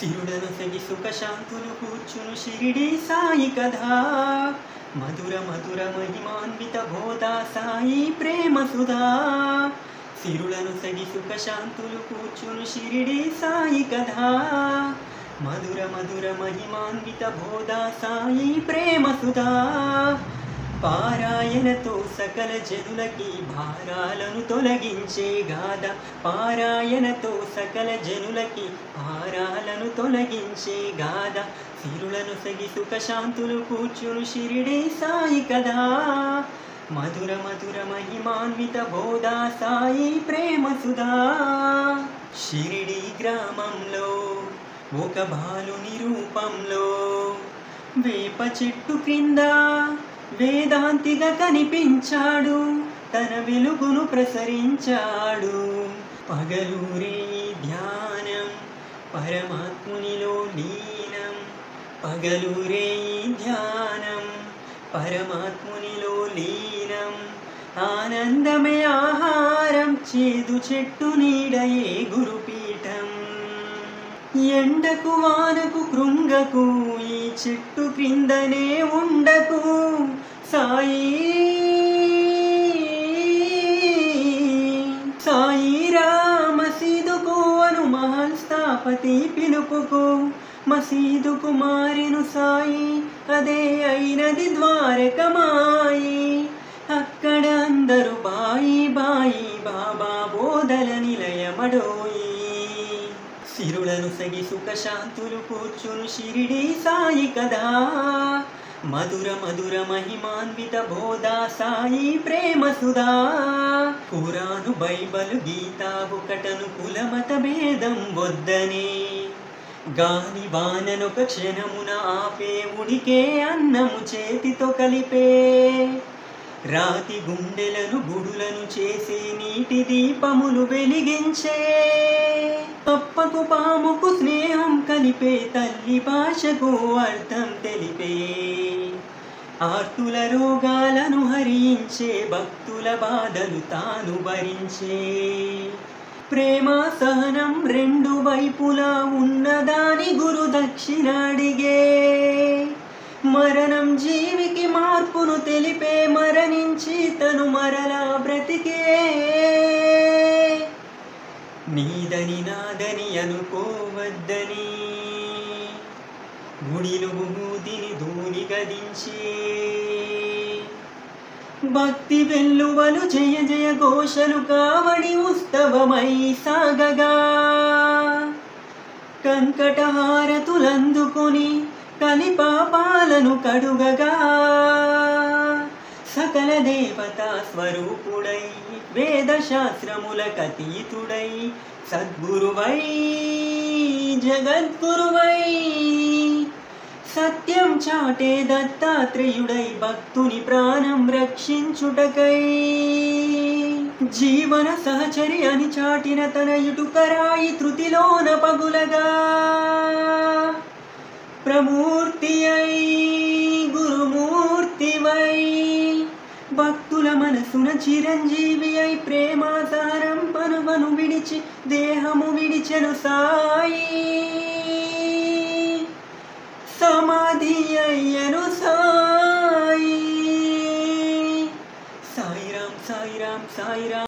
సిరులను సగి సుఖ శాంతులు కూర్చును షిరిడి సాయి కథా మధుర మధుర మహిమాన్విత బోధా సాయి ప్రేమ సుధా సిరులను సగి సుఖ శాంతులు కూర్చును షిరిడి సాయి కథా మధుర మధుర మహిమాన్విత బోధా సాయి ప్రేమ సుధా పారాయణతో సకల జనులకి భారాలను తొలగించే గాథ పారాయణతో సకల జనులకి భారాలను తొలగించే గాథ సిరులను సగి సుఖ శాంతులు కూర్చును షిరిడి సాయి కదా మధుర మధుర మహిమాన్విత బోధా సాయి ప్రేమ సుధా షిరిడి గ్రామంలో ఒక బాలుని రూపంలో వేప చెట్టు క్రింద వేదాంతిగా కనిపించాడు తన వెలుగును ప్రసరించాడు పగలూరే ధ్యానం పరమాత్మునిలో లీనం పగలూరే ధ్యానం పరమాత్మునిలో లీనం ఆనందమే ఆహారం చేదు చెట్టు నీడయే గురుపీఠం ఎండకు వానకు కృంగకు ఈ చెట్టు క్రిందనే ఉండకు సాయి సాయిరా మసీదుకు అను మహల్ స్థాపతి పిలుపుకు మసీదుకు మారెను సాయి అదే అయినది ద్వారకమాయి అక్కడ అందరూ బాయి బాయి బాబా బోధల నిలయమడోయి సిరులను సగి సుఖ శాంతులు కూర్చును షిరిడి సాయి కదా మధుర మధుర మహిమాన్విత బోధా సాయి ప్రేమ సుధా ఖురాను బైబలు గీతా ఒకటను కులమత భేదం వద్దనే గాని వాననొక క్షణమున ఆపే ఉడికే అన్నము చేతితో కలిపే రాతి గుండెలను గుడులను చేసే నీటి దీపములు వెలిగించే పప్పకు పాముకు స్నేహం కలిపే తల్లి భాషకు అర్థం తెలిపే ఆర్తుల రోగాలను హరించే భక్తుల బాధలు తాను భరించే ప్రేమ సహనం రెండు వైపులా ఉన్నదాని గురు దక్షిణ అడిగే మరణం జీవికి మార్పును తెలిపే మరణించి తను మరలా బ్రతికే నీదని నాదని అనుకోవద్దని గుడిలో మూదిని ధూని గదించే భక్తి వెల్లువలు జయ జయ ఘోషలు కావడి ఉత్సవమై సాగగా కంకటహారతులందుకొని కలిపాపాలను కడుగగా సకల దేవతా స్వరూపుడై వేద శాస్త్రములకతీతుడై సద్గురువై జగద్గురువై సత్యం చాటే దత్తాత్రేయుడై భక్తుని ప్రాణం రక్షించుటకై జీవన సహచరి అని చాటిన తన ఇటుకరాయి త్రుతిలోన పగులగా ప్రమూర్తి అయి గురుమూర్తివై భక్తుల మనసున చిరంజీవి అయి ప్రేమాసారం పనువను విడిచి దేహము విడిచెను సాయి సమాధి అయ్యను సాయి సాయిరాం సాయిరాం సాయిరాం